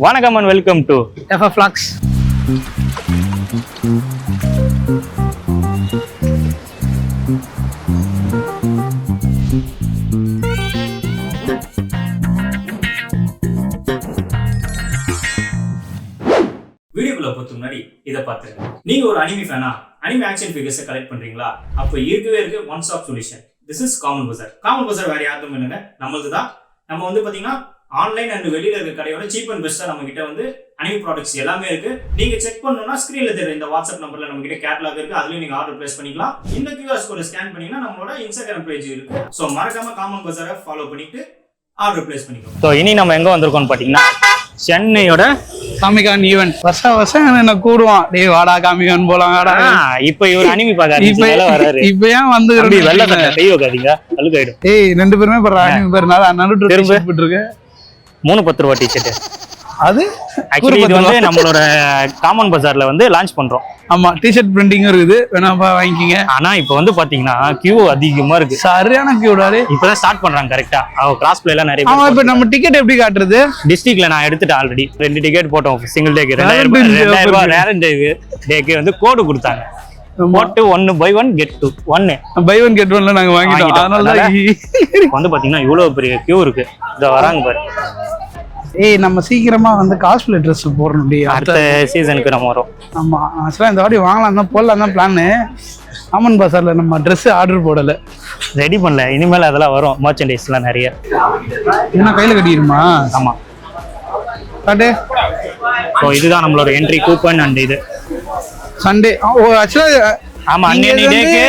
வணக்கம் and welcome to FF Vlogs. வீடியோக்குள்ள போறதுக்கு முன்னாடி இதை பார்த்துருங்க. நீங்க ஒரு அனிமி ஃபேனா, அனிமி ஆக்ஷன் ஃபிகர்ஸை கலெக்ட் பண்றீங்களா? அப்போ இருக்கவே இருக்கு one stop solution. This is common bazaar. Common bazaar வேற யாருக்கும் இல்லைங்க, நம்மளுக்கு தான். நம்ம வந்து பாத்தீங்கன்னா ஆன்லைன் அண்ட் வெளியில இருக்க கடையோட சீப் அண்ட் பெஸ்டா நம்ம கிட்ட வந்து அனிமி ப்ராடக்ட்ஸ் எல்லாமே இருக்கு. நீங்க செக் பண்ணணும்னா ஸ்கிரீன்ல தெரியுற இந்த வாட்ஸ்அப் நம்பர்ல நம்ம கிட்ட கேட்டலாக் இருக்கு, அதுலயும் நீங்க ஆர்டர் பிளேஸ் பண்ணிக்கலாம். இந்த QR கோட் ஸ்கேன் பண்ணீங்கன்னா நம்மளோட இன்ஸ்டாகிராம் பேஜ் இருக்கு. ஸோ மறக்காம காமன் பஜாரை ஃபாலோ பண்ணிட்டு ஆர்டர் பிளேஸ் பண்ணிக்கலாம். ஸோ இனி நம்ம எங்க வந்திருக்கோம்னு பாத்தீங்கன்னா சென்னையோட காமிகான் ஈவென்ட். வருஷம் என்ன கூடுவான், டேய் வாடா காமிகான் போலாம் வாடா. இப்ப இவர் அனிமி பாக்காரு, இப்ப ஏன் வந்து வெள்ள சட்டை கை வைக்காதீங்க, அழுக்காயிடும். ஏய் ரெண்டு பேருமே பண்ற அனிமி பேர்னால நடுட்டு திரும்ப போட்டுருக்கு. 310 ரூபாய் டிஷர்ட். அது ஆக்சுவலி இது வந்து நம்மளோட காமன் பஜார்ல வந்து லான்ச் பண்றோம். ஆமா, டிஷர்ட் பிரிண்டிங்கும் இருக்குது, வேணாப்பா வாங்கிக்கிங்க. ஆனா இப்போ வந்து பாத்தீங்கன்னா கியூ அதிகமா இருக்கு, சரியான கியூடாரு. இப்பதான் ஸ்டார்ட் பண்றாங்க கரெக்டா. கிராஸ் பிளே எல்லாம் நிறைய. ஆமா, இப்ப நம்ம டிக்கெட் எப்படி காட்டுறது? டிஸ்ட்ரிக்ட்ல நான் எடுத்துட்டேன் ஆல்ரெடி. 2 டிக்கெட் போட்டோம் சிங்கிள் டேக்கு. 2000 ரூபாய் ரேரன் டேக்கு வந்து கோடு கொடுத்தாங்க. போட்டு 1 buy 1 get 2 1 buy 1 get 1ல நாங்க வாங்கிட்டோம். அதனால வந்து பாத்தீங்கன்னா இவ்வளவு பெரிய கியூ இருக்கு. இத வராங்க பாரு. ஏய் நம்ம சீக்கிரமா வந்து காஸ்ட்லி ட்ரெஸ் போடணும் டி, அடுத்த சீசனுக்கு நம்ம வரோம். ஆமா, ஆக்சுவலா இந்த வாட்டி வாங்கலாம் தான் போடலாம் தான் பிளான். காமன் பஜார்ல நம்ம ட்ரெஸ் ஆர்டர் போடல, ரெடி பண்ணல. இனிமேல் அதெல்லாம் வரும், மர்ச்சன்டைஸ்லாம் நிறைய. என்ன கையில கட்டிடுமா? ஆமா காட்டு. ஸோ இதுதான் நம்மளோட என்ட்ரி கூப்பன் அண்ட் இது சண்டே. ஓ ஆக்சுவலா ஆமா, அன்னைக்கு டேக்கு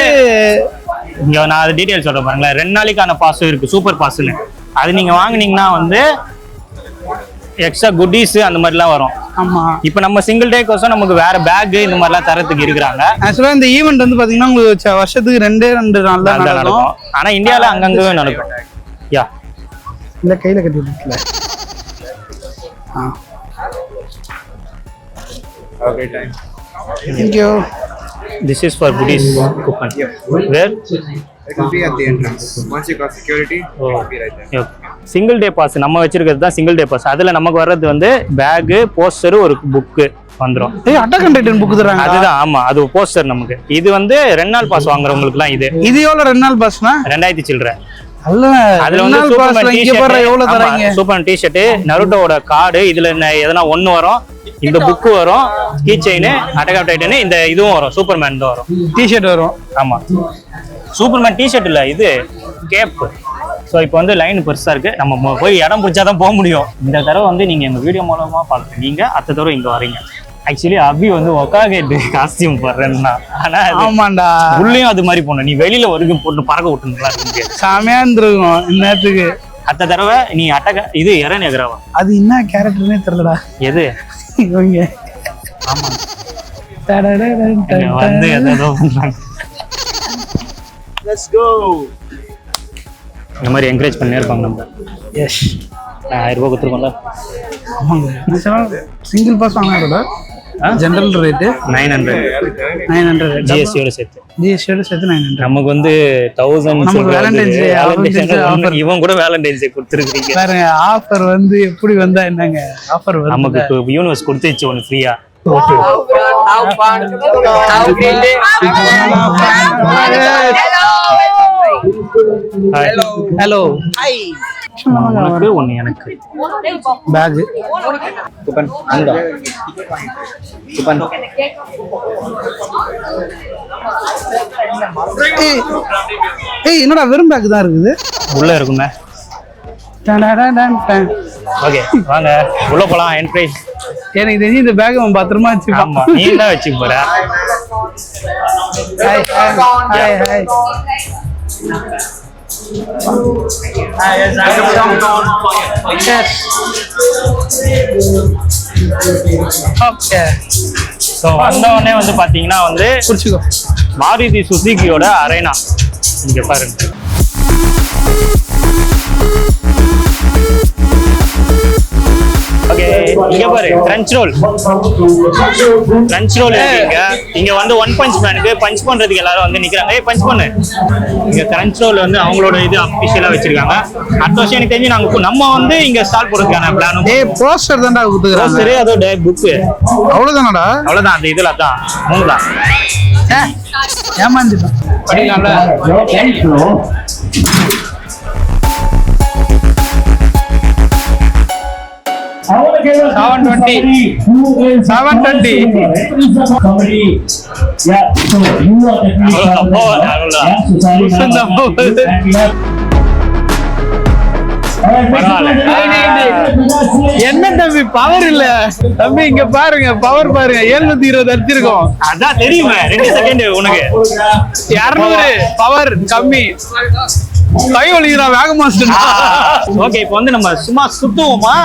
இங்க நான் அது டீடைல் சொல்றேன் பாருங்களேன். 2 நாளைக்கான பாஸ் இருக்கு, சூப்பர் பாஸ்ன்னு. அது நீங்க வாங்குனீங்கன்னா வந்து எக்ஸ்ட்ரா குட்டீஸ் அந்த மாதிரிலாம் வரும். ஆமா, இப்போ நம்ம சிங்கிள் டே கோசம் நமக்கு வேற பேக் இந்த மாதிரிலாம் தரத்துக்கு இருக்கிறாங்க. ஆக்சுவலா இந்த ஈவெண்ட் வந்து பாத்தீங்கன்னா உங்களுக்கு வருஷத்துக்கு 2 நாள் தான் நடக்கும். ஆனா இந்தியால அங்கங்கே நடக்கும். யா, இந்த கையில கட்டி விட்டுல. Okay, time. Thank you. This is for goodies coupon. Where? It will be at the entrance. Once you got security, it will be right there. Single day pass நம்ம வச்சிருக்கிறது தான் சிங்கிள் டே பாஸ். அதுல நமக்கு வர்றது வந்து back, poster, ஒரு book வந்துரும். ஏய் அட்டாக் அண்ட் டைட்டன் புக் தராங்க. அதுதான், ஆமா, அது போஸ்டர் நமக்கு. இது வந்து 2 நாள் பாஸ் வாங்குறவங்களுக்குலாம் இது. இது எவ்வளவு 2 நாள் பாஸ்னா? 2000 சில்லற. அல்ல, அதுல வந்து சூப்பர்மேன் டிஷர்ட் எவ்வளவு தராங்க? சூப்பர்மேன் டிஷர்ட், நருட்டோட கார்டு, இதுல எதனா ஒன்னு வரும், இந்த புக் வரும், key chain, attack of Titan, இந்த இதுவும் வரும், சூப்பர்மேன் தான் வரும், டிஷர்ட் வரும். ஆமா, சூப்பர்மேன் டிஷர்ட் இல்ல, இது கேப். ஸோ இப்போ வந்து லைன் பெருசா இருக்கு, நம்ம போய் இடம் பிடிச்சாதான் போக முடியும். இந்த தடவை வந்து நீங்க எங்க வீடியோ மூலமா பாக்குறீங்க, நீங்க அடுத்த தடவை இங்க வரீங்க. ஆக்சுவலி அபி வந்து ஒக்காகேட் காஸ்டியூம் போடுறேன்னா, ஆனா ஆமாண்டா உள்ளேயும் அது மாதிரி போடணும். நீ வெளியில வரைக்கும் போட்டு பறக்க விட்டுங்களா இருக்க முடியாது, சாமியா இருந்திருக்கும் இந்நேரத்துக்கு. அடுத்த தடவை நீ அட்டக இது இரண் எகராவா, அது என்ன கேரக்டர்னே தெரியலடா. எது இவங்க ஆமா வந்து ஏதோ பண்றாங்க. Let's go. இந்த மாதிரி என்கரேஜ் பண்ணி இருப்பாங்க நம்ம. எஸ், 1000 ரூபாய் கொடுத்துருக்கோம்ல. ஆமாங்க, சிங்கிள் பாஸ் வாங்கினதோட ஜெனரல் ரேட்டு 900 ஜிஎஸ்டியோட சேர்த்து. ஜிஎஸ்டியோட சேர்த்து 900. நமக்கு வந்து 1000. நமக்கு வேலண்டைன்ஸ் டே ஆஃபர். இவன் கூட வேலண்டைன்ஸ் டே கொடுத்துருக்கீங்க பாருங்க, ஆஃபர் வந்து எப்படி வந்தா என்னங்க ஆஃபர் வந்து நமக்கு இப்போ யூனிவர்ஸ் கொடுத்துச்சு ஒன்று ஃப்ரீயா. ஹலோ உனக்கு ஒன்று எனக்கு பேக் கூப்பன் அங்க கூப்பன். ஏய் என்னடா வெறும் பேக் தான் இருக்குது, உள்ள இருக்குமே. ஓகே வாங்க உள்ள போலாம். என்ட்ரேஸ் எனக்கு தெரிஞ்சு இந்த பேக் அவன் பத்திரமா வச்சுப்பான். ஆமா, நீ தான் வச்சுக்க போற. Hi hi. ஓகே, ஸோ வந்தவொடனே வந்து பாத்தீங்கன்னா வந்து குடிச்சுக்கோ. மாருதி சுசுகியோட அரேனா இங்க பாருங்க. ஓகே இங்க பாரு கிரன்ச் ரோல் இருக்கு இங்க வந்து ஒன் பஞ்ச் மேனுக்கு பஞ்ச் பண்றதுக்கு எல்லாரும் வந்து நிக்கிறாங்க. ஏய் பஞ்ச் பண்ணு. இங்க கிரன்ச் ரோல் வந்து அவங்களோட இது அபிஷியலா வச்சிருக்காங்க. அடுத்த வருஷம் எனக்கு தெரிஞ்சு நம்ம வந்து இங்க ஸ்டார்ட் போறதுக்கான பிளானும். ஏய் போஸ்டர் தான்டா குடுக்குறாங்க. போஸ்டர் அதோட புக் அவ்வளவுதானடா? அவ்வளவுதான். அந்த இதுல அதான் 3 தான். ஏமாந்துட்டான். படிக்கலாம்ல. 720. என்ன தம்பி பவர் இல்ல தம்பி, இங்க பாருங்க பவர் பாருங்க 720 அடிச்சிருக்கோம். அதான் தெரியுமே 2 செகண்ட் உனக்கு 200 பவர் கம்மி. கை ஒலிக்கிறா வேக மாஸ்டர். ஓகே இப்போ வந்து நம்ம சும்மா சுத்துவோமா?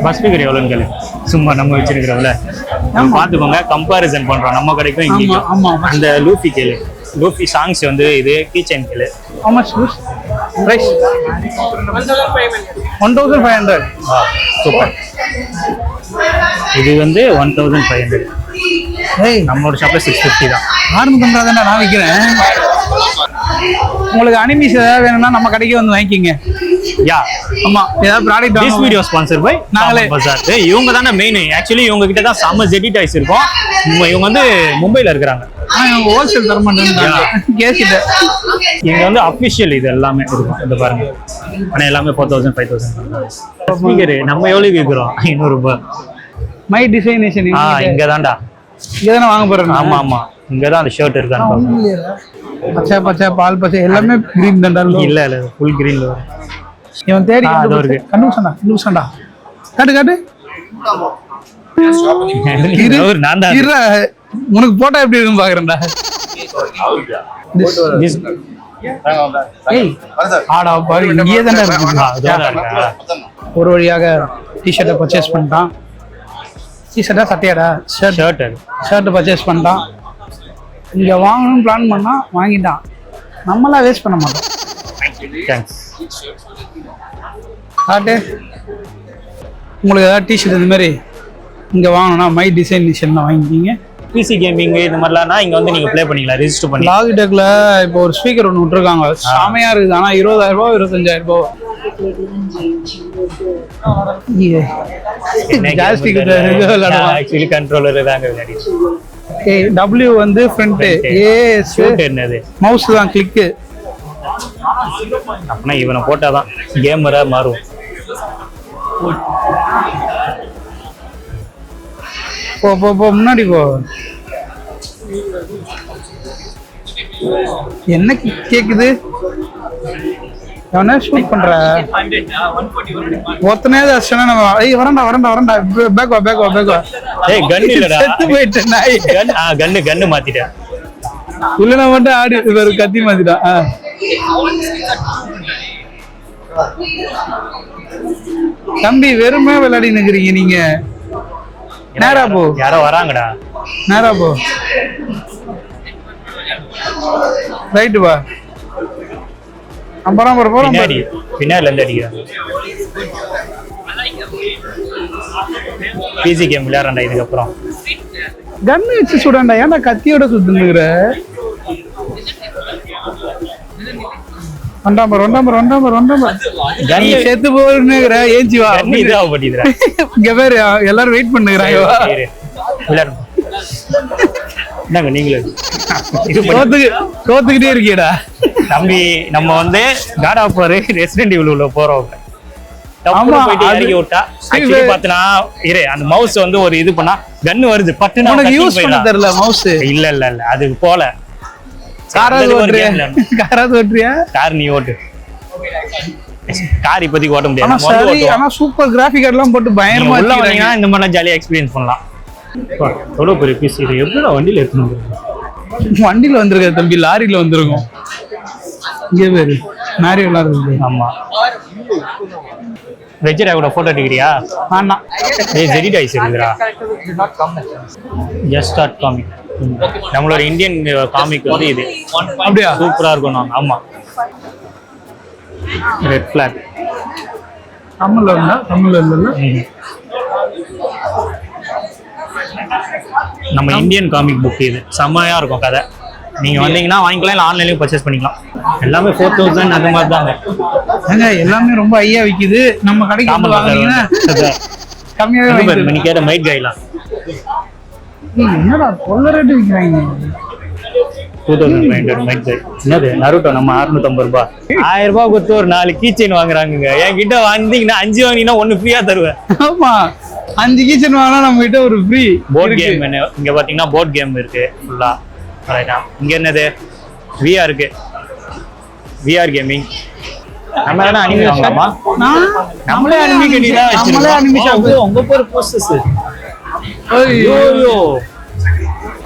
பஸ் ஸ்பீக்கர் எவ்வளோன்னு கேளு. சும்மா நம்ம வச்சிருக்கிறோம்ல நம்ம பார்த்துக்கோங்க. கம்பாரிசன் பண்றோம் நம்ம கடைக்கும் இங்கேயும். அந்த லூஃபி கேளு. லூஃபி சாங்ஸ் வந்து இது கீச்சன் கேளு. How much price? 1500. சூப்பர். இது வந்து 1500. நம்மளோட ஷாப்ல 650 தான். 650 தானே நான் விற்கிறேன். உங்களுக்கு அனிமீஸ் ஏதாவது வேணும்னா நம்ம கடைக்கு வந்து வாங்கிக்கிங்க. யா ஆமா, ஏதாவது product this video sponsor by நாங்களே பஜார். இவங்க தானே மெயின். ஆக்சுவலி இவங்க கிட்ட தான் செம்ம ஜெடி டாய்ஸ் இருக்கும். இவங்க வந்து மும்பைல இருக்கிறாங்க. ஹோல்சேல் தர மாட்டேன் கேசிட்ட. இங்க வந்து அபிஷியல் இது எல்லாமே இருக்கும். இந்த பாருங்க ஆனா எல்லாமே 4000 5000 ஸ்பீக்கர். நம்ம எவ்வளவு விற்கிறோம்? 500 ரூபாய். மை டிசைனேஷன் இங்க தான்டா. இங்க தானே வாங்க போறேன். ஆமா ஆமா, இங்க தான் அந்த ஷர்ட் இருக்கான்னு. பச்சை பச்சை பால் பச்சை எல்லாமே கிரீன் தான்டா. இல்ல இல்ல ஃபுல் கிரீன்ல வரும். இவன் தேடி கண்டுபிடிச்சான்டா. காட்டு காட்டு. நான் தான் உனக்கு போட்டோ எப்படி இருக்குன்னு பாக்குறேன்டா. ஒரு வழியாக டிஷர்ட்டை பர்ச்சேஸ் பண்ணிட்டான். டிஷர்ட்டா சட்டையாடா? ஷர்ட் பர்ச்சேஸ் பண்ணிட்டான். இங்க வாங்கணும்னு பிளான் பண்ணா வாங்கிட்டான். நம்மளாம் வேஸ்ட் பண்ண மாட்டோம். காட்டு. உங்களுக்கு ஏதாவது டிஷர்ட் இந்த மாதிரி இங்க வாங்கணும்னா மை டிசைனேஷன்ல வாங்கிக்கிங்க. பிசி கேமிங் இந்த மாதிரிலாம் இங்க வந்து நீங்க ப்ளே பண்ணிக்கலாம். ரெஜிஸ்டர் பண்ணி லாகிடெக்ல இப்போ ஒரு ஸ்பீக்கர் ஒன்று விட்டுருக்காங்க. செமையா இருக்குது. ஆனா 20000 ரூபாய் 25000 ரூபாய் ஜாஸ்தி. ஆக்சுவலி கண்ட்ரோலர் தாங்க விளையாடி. W வந்து ஃப்ரண்ட், என்னது மவுஸ் தான் கிளிக். அப்படின்னா இவனை போட்டாதான் கேமரா மாறும். போ போ போ முன்னாடி போ. என்ன கேக்குது? அவன ஷூட் பண்ற ஒத்தனே அஷ்டனா. நம்ம ஏய் வரண்டா பேக் வா. ஏய் கன் இல்லடா, செத்து போயிட்டே நாய். கன் மாத்திட்டேன். இல்லனா மட்டும் ஆடி ஒரு கத்தி மாத்திட்டான். தம்பி வெறுமே விளையாடி நிக்கிறீங்க நீங்க. நேரா போ. யாரோ வராங்கடா. நேரா போ. ரைட் வா. அம்பரம் போறோம். பின்னாடில இருந்து அடிக்கிறாங்க. பிசி கேம் விளையாடுறா. இதுக்கு அப்புறம் கன் வச்சு சுடண்டா. ஏன்டா கத்தியோட சுத்துனுங்கற? வண்டாம்பர் கன் செத்து போறேங்கற. ஏஞ்சி வா. கன் இதா பண்ணிடுறா. இங்க பேர் எல்லாரும் வெயிட் பண்ணுங்கறாங்க. விளையாடு. என்னங்க நீங்களே தோத்துக்கிட்டே இருக்கீடா தம்பி. நம்ம வந்து God of War Resident Evil உள்ள போறோம். அடிக்க விட்டா ஆக்சுவலி பாத்தனா அந்த மவுஸ் வந்து ஒரு இது பண்ணா கன் வருது. பட்டுன்னு உனக்கு யூஸ் பண்ண தெரியல மவுஸ். இல்ல அது போல. காராது ஓட்டுறியா? கார் நீ ஓட்டு. கார் இப்போதைக்கு ஓட்ட முடியாது. ஆனா சூப்பர் கிராபிக் எல்லாம் போட்டு பயங்கரமா உள்ள வந்தீங்கன்னா இந்த மாதிரி ஜாலியா எக்ஸ்பீரியன்ஸ் பண்ணலாம். எவ்வளவு பெரிய பீஸ். இது எப்படி வண்டியில எடுத்துன்னு வண்டியில வந்திருக்க தம்பி? லாரியில வந்திருக்கும். இங்கே பேரு மேரியோ லாரி. ஆமா. வெஜ்ஜரா கூட போட்டோ எடுக்கிறியா? ஆனா ஏய் ஜெடி டாய்ஸ் இருக்குடா. Just start comic. நம்மளோட இந்தியன் காமிக் வந்து இது. அப்படியே சூப்பரா இருக்கும். ஆமா. Red flag. தமிழ்ல இருந்தா தமிழ்ல இல்ல. நம்ம இந்தியன் காமிக் புக் இது செம்மையா இருக்கும் கதை. நீங்க வந்தீங்கன்னா வாங்கிக்கலாம், இல்லை ஆன்லைன்லயும் பர்ச்சேஸ் பண்ணிக்கலாம். எல்லாமே 4000 அந்த மாதிரி தாங்க. ஏங்க எல்லாமே ரொம்ப ஐயா விக்குது. நம்ம கடைக்கு வந்து வாங்குனீங்கன்னா கம்மியாவே வாங்கிக்கலாம். நீங்க கேட்ட மைட் கைலாம் என்னடா கொள்ள ரேட்டு விற்கிறாங்க. 2500 மைட் கை. என்னது நருட்டோ நம்ம 650 ரூபாய். 1000 ரூபாய் கொடுத்து ஒரு 4 கீ செயின் வாங்குறாங்க. என்கிட்ட வந்தீங்கன்னா 5 வாங்கினா 1 ஃப்ரீயா தருவேன். ஆமா 5 கீச்சன் வாங்கினா நம்ம கிட்ட ஒரு ஃப்ரீ. போர்ட் கேம் இங்க பாத்தீங்கன்னா போர்ட் கேம் இருக்கு ஃபுல்லா. இங்க என்னது VR இருக்கு, VR கேமிங். நம்ம என்ன அனிமே வாங்கலாமா? நம்மளே அனிமே கட்டினா நம்மளே அனிமே ஷாப். உங்க பேர் போஸ்டர்ஸ். ஐயோ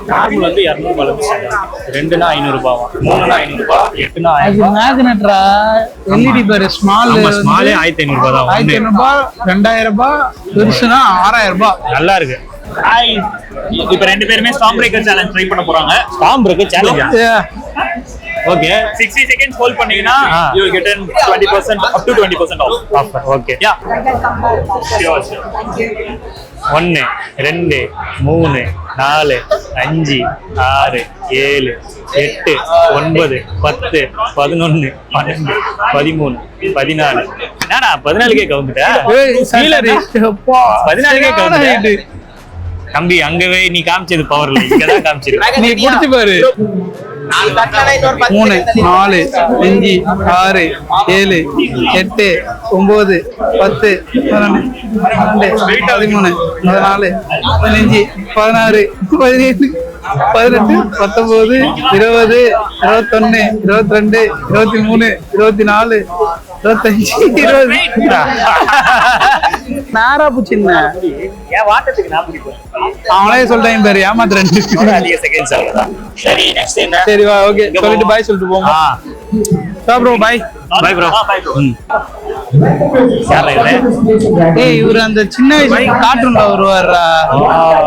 நார்மல் வந்து 200 ரூபாய். 2னா 500 ரூபாய், 3னா 500 ரூபாய், 8னா 1000 ரூபாய். மேக்னெட்ரா LED பாரு ஸ்மால். நம்ம ஸ்மாலே 1500 ரூபாய் தான். 1500 ரூபாய், 2000 ரூபாய், பெருசுனா 6000 ரூபாய். நல்லா இருக்கு. இப்ப 2 பேருமே ஸ்டாம் பிரேக்கர் சேலஞ்ச் ட்ரை பண்ண போறாங்க. Storm breaker challenge. Okay 60 seconds hold பண்ணீங்கன்னா you will get 20% up to 20% off. Offer. Okay Yeah. Sure. 1 2 3 4 5 6 7 8 9 10 11 12 13 14. என்னடா 14 கே கவுந்துட்ட? சரி அப்பா 14 கே கவுந்துட்ட. தம்பி அங்கவே நீ காமிச்சது பவர்ல, இங்கதான் காமிச்சிருக்க. நீ புடிச்சு பாரு. 3 4 5 6 7 8 9 10 11 12 13 14 15 16 17 18 19 20 21 22 23 24 25 20. நாரா பூச்சின்ன ஏன் வாட்டத்துக்கு நான் பிடிப்பேன். அவங்களே சொல்லிட்டாங்க பாரு, ஏமாத்துறேன். அதிக செகண்ட்ஸ் ஆகுதா? சரி நெக்ஸ்ட் என்ன? சரி வா, ஓகே சொல்லிட்டு பாய் சொல்லிட்டு போங்க. Bro bye. Bye bro. Bye bro. யாரா இது? ஏய் இவரு அந்த சின்ன வயசு கார்ட்டூன்ல வருவார்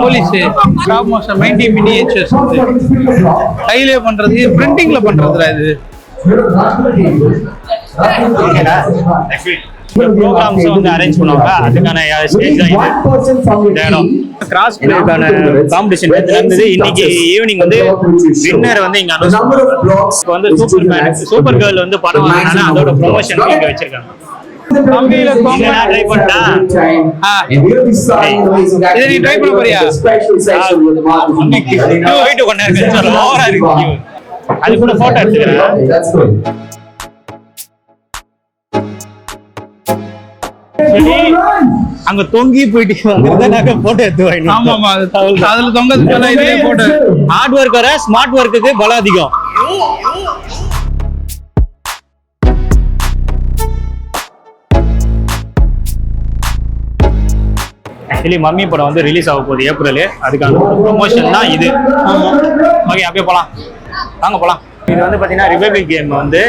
போலீஸ். ஸ்டாப் மோஷன் 90 மினியேச்சர்ஸ் கையிலே பண்றது, பிரிண்டிங்ல பண்றதுடா இது. ப்ரோகிராம்ஸ் வந்து அரேஞ்ச் பண்ணுவாங்க. அதுக்கான ஸ்டேஜ் தான் இது. இடம் கிராஸ் பிளேக்கான காம்படிஷன் நடந்தது. இன்னைக்கு ஈவினிங் வந்து வின்னர் வந்து இங்க அனௌன்ஸ் பண்ணுவாங்க. இப்போ வந்து சூப்பர் கேர்ள் வந்து படம் வாங்கினாங்க, அதோட ப்ரொமோஷன் இங்க வச்சிருக்காங்க. கம்பியில கோம்பா ட்ரை பண்ணிட்டா இதை நீ ட்ரை பண்ண போறியா? போயிட்டு கொண்டு ஓவரா இருக்கு. அது கூட போட்டோ எடுத்துக்கிறேன். அங்க தொங்கி போயிட்டு போட்டோ எடுத்து வாங்க. ஆமா ஆமா அதுல தொங்கதுக்கு இதுலயே போட்டு. ஹார்ட் ஒர்க் வர ஸ்மார்ட் ஒர்க்குக்கு பலம் அதிகம். ஆக்சுவலி மம்மி படம் வந்து ரிலீஸ் ஆக போகுது ஏப்ரல். அதுக்கான ப்ரொமோஷன் தான் இது. ஓகே அப்படியே போலாம், வாங்க போலாம். இது வந்து பாத்தீங்கன்னா ரிபப்ளிக் கேம் வந்து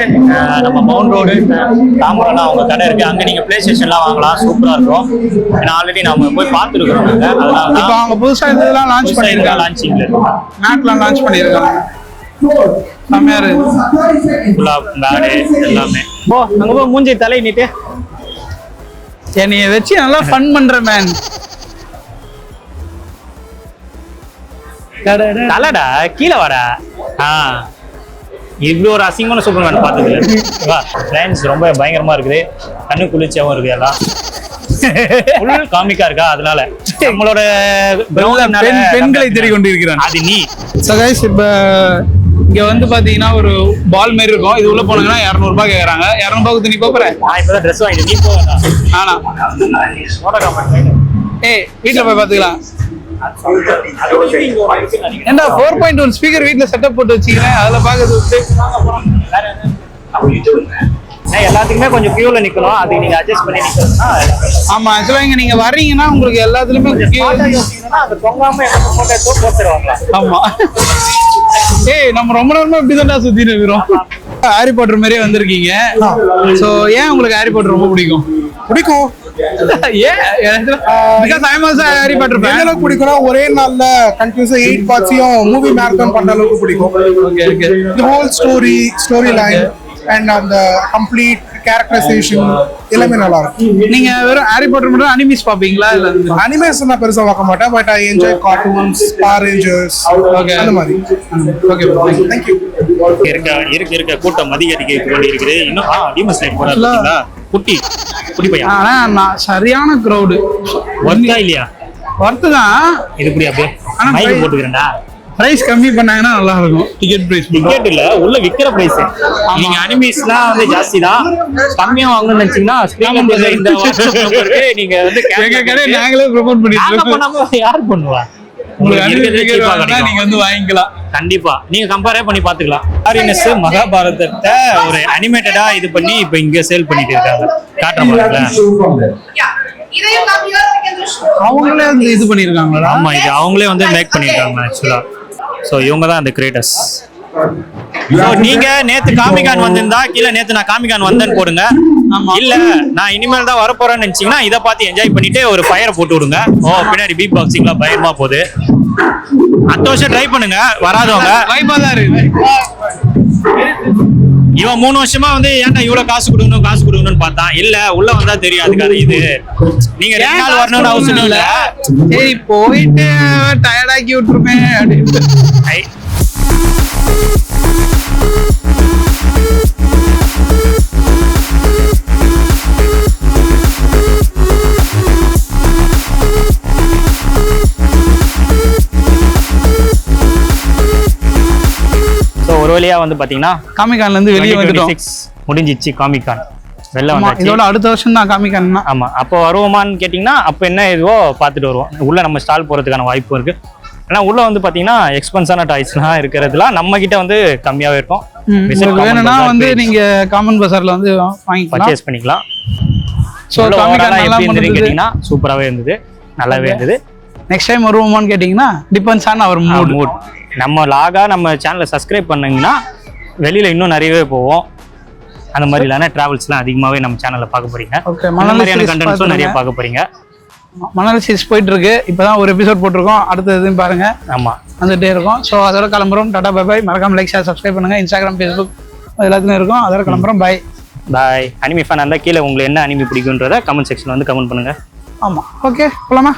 நம்ம மவுண்ட் ரோடு தாம்பரம்லாம் அவங்க கடை இருக்கு. அங்க நீங்க பிளே ஸ்டேஷன்லாம் வாங்கலாம், சூப்பரா இருக்கும். ஏன்னா ஆல்ரெடி நம்ம போய் பார்த்துருக்கோம். இப்போ அவங்க புதுசா இதெல்லாம் லான்ச் பண்ணிருக்காங்க. லான்ச்சிங்ல மேட்லாம் லான்ச் பண்ணிருக்காங்க. செம்மையா இருக்கு. ஃபுல்லா பேடு எல்லாமே. போ அங்க போ, மூஞ்சி தலை நீட்டு. என்னைய வச்சு நல்லா ஃபன் பண்ற மேன். தலைடா கீழே வாடா. இவ்வளோ ஒரு அசிங்கமான சூப்பர்மேன் பார்த்தது இல்லை. லைன்ஸ் ரொம்ப பயங்கரமா இருக்குது, கண்ணு குளிர்ச்சியாவும் இருக்கு. எல்லாம் ஃபுல் காமிக்கா இருக்கா, அதனால நம்மளோட பெண்களை தேடிக் கொண்டிருக்கிறான். அது நீ. ஸோ கைஸ் இப்போ இங்க வந்து பாத்தீங்கன்னா ஒரு பால் மாதிரி இருக்கும். இது உள்ள போனீங்கன்னா 200 ரூபாய் கேக்குறாங்க. 200 ரூபாய்க்கு நீ போறேன். நான் இப்பதான் ட்ரெஸ் வாங்கிட்டு நீ போவேண்டா. ஆனா ஏய் வீட்டுல போய் பாத்துக்கலாம். ஏண்டா 4.1 ஸ்பீக்கர் வீட்ல செட்டப் போட்டு வச்சிக்கிறேன், அதுல பாக்குறது. எல்லாத்துக்குமே கொஞ்சம் கியூல நிக்கணும், அதுக்கு நீங்க அட்ஜஸ்ட் பண்ணி நிக்கணும்னா. ஆமா ஆக்சுவலா இங்க நீங்க வர்றீங்கன்னா உங்களுக்கு எல்லாத்துலயுமே அது தொங்காம போட்டோ எடுத்து போட்டுருவாங்களா? ஆமா. ஏய் நம்ம ரொம்ப நேரமா இப்படிதான் சுத்திட்டு இருக்கிறோம். ஹாரி பாட்டர் மாதிரியே வந்திருக்கீங்க. சோ ஏன் உங்களுக்கு ஹாரி பாட்டர் ரொம்ப பிடிக்கும்? பிடிக்கும். பிடிக்கும்னா ஒரே நாள்ல கண்டினியூஸா 8 பார்ட்ஸையும் மூவி மேரத்தான் பண்ற அளவுக்கு பிடிக்கும். The whole story line and the complete characterisation எல்லாமே நல்லா இருக்கும். நீங்க வெறும் ஹாரி பாட்டர் மட்டும் அனிமீஸ் பாப்பீங்களா இல்ல அனிமேஸ் நான் பெருசா பார்க்க மாட்டேன், but I enjoy cartoons, power Rangers, அந்த மாதிரி. Okay thank you. இருக்க கூட்டம் அதிகரிக்க கொண்டு இருக்குது. இன்னும் டீமன் ஸ்லேயர் போறாங்களா? குட்டி பையன். ஆனா நான் சரியான கிரவுடு ஒர்த்தா இல்லையா? ஒர்த்து தான். இது இப்படி அப்படியே ஆனா மைக் போட்டுக்கிறேன்டா. பிரைஸ் கம்மி பண்ணாங்கன்னா நல்லா இருக்கும். டிக்கெட் பிரைஸ் டிக்கெட் இல்ல, உள்ள விக்கிற பிரைஸ். நீங்க அனிமீஸ்லாம் வந்து ஜாஸ்தி தான். கம்மியா வாங்கணும்னு நினைச்சீங்கன்னா ஸ்கிரீன்ல தெரியல இந்த வாட்ஸ்அப் நீங்க வந்து எங்க கடை நாங்களே ப்ரோமோட் பண்ணிட்டு நாங்க இருக்கோம். பண்ணாம யார் பண்ணுவா? உங்களுக்கு இருக்கிறதே அனிமே cheap ஆ வேணும்னா கிடைக்கும். நீங்க வந்து வாங்கிக்கலாம். கண்டிப்பா நீங்க கம்பேரே பண்ணி பாத்துக்கலாம். ஆரினஸ் மகாபாரதத்தை ஒரு அனிமேட்டடா இது பண்ணி இப்ப இங்க சேல் பண்ணிட்டு இருக்காங்க. காட்டுறேன். அவங்களே வந்து இது பண்ணிருக்காங்களா? ஆமா, இது அவங்களே வந்து மேக் பண்ணிருக்காங்க ஆக்சுவலா. சோ இவங்க தான் அந்த கிரியேட்டர்ஸ். So, நீங்க நேத்து காமிகான் வந்திருந்தா கீழே நேத்து நான் காமிகான் வந்தேன்னு போடுங்க. இல்ல நான் இனிமேல் தான் வரப்போறேன்னு நினைச்சீங்கன்னா இதை பார்த்து என்ஜாய் பண்ணிட்டு ஒரு ஃபயரை போட்டு விடுங்க. பின்னாடி பீட் பாக்ஸிங்லாம் பயமா போகுது. அடுத்த வருஷம் ட்ரை பண்ணுங்க வராதவங்க. வைபா தான் இருக்கு. இவன் 3 வருஷமா வந்து ஏன்டா இவ்வளவு காசு கொடுக்கணும்னு பார்த்தான். இல்ல உள்ள வந்தா தெரியாதுக்காது. இது நீங்க 2 நாள் வரணும்னு அவசியம் இல்ல. சரி போயிட்டு டயர்டாக்கி விட்டுருப்பேன் அப்படின்னு. ஒரு வழியா வந்து பாத்தீங்கன்னா காமிகான்ல இருந்து வெளியே வந்துட்டோம். 2026 முடிஞ்சிச்சு காமிகான். வெளில வந்தாச்சு. இதோட அடுத்த வருஷம் தான் காமிகான். ஆமா, அப்போ வருவோமான்னு கேட்டீங்கன்னா அப்ப என்ன இதுவோ பார்த்துட்டு வருவோம். உள்ள நம்ம ஸ்டால் போறதுக்கான வாய்ப்பு இருக்கு. ஆனா உள்ள வந்து பாத்தீங்கன்னா எக்ஸ்பென்ஸான டாய்ஸ்லாம் இருக்கிறதுலாம் நம்ம கிட்ட வந்து கம்மியாவே இருக்கும். வேணும்னா வந்து நீங்க காமன் பஜார்ல வந்து வாங்கிக்கலாம், பர்ச்சேஸ் பண்ணிக்கலாம். சோ காமிகான் நல்லா எப்படி கேட்டீங்கன்னா சூப்பராவே இருந்தது, நல்லாவே இருந்தது. நெக்ஸ்ட் டைம் வருவோமான்னு கேட்டீங்கன்னா டிபெண்ட்ஸ் ஆன் அவர் மூட். நம்ம லாகா நம்ம சேனலை சப்ஸ்கிரைப் பண்ணீங்கன்னா வெளியில இன்னும் நிறையவே போவோம். அந்த மாதிரி இல்லாம டிராவல்ஸ்லாம் அதிகமாவே நம்ம சேனல்ல பார்க்க போறீங்க. அந்த மாதிரியான கண்டென்ட்ஸும் நிறைய பார்க்க போறீங்க. மணல் சீரிஸ் போயிட்டு இருக்கு. இப்பதான் ஒரு எபிசோட் போட்டிருக்கோம். அடுத்த இதுவும் பாருங்க. ஆமா, வந்துட்டே இருக்கும். ஸோ அதோட கிளம்புறோம். Tata bye bye. மறக்காம லைக் ஷேர் சப்ஸ்கிரைப் பண்ணுங்க. இன்ஸ்டாகிராம், ஃபேஸ்புக் எல்லாத்துலையும் இருக்கும். அதோட கிளம்புறோம். Bye bye. அனிமி ஃபேன் இருந்தால் கீழே உங்களுக்கு என்ன அனிமி பிடிக்குன்றத கமெண்ட் செக்ஷன்ல வந்து கமெண்ட் பண்ணுங்க. ஆமா, ஓகே போலாமா?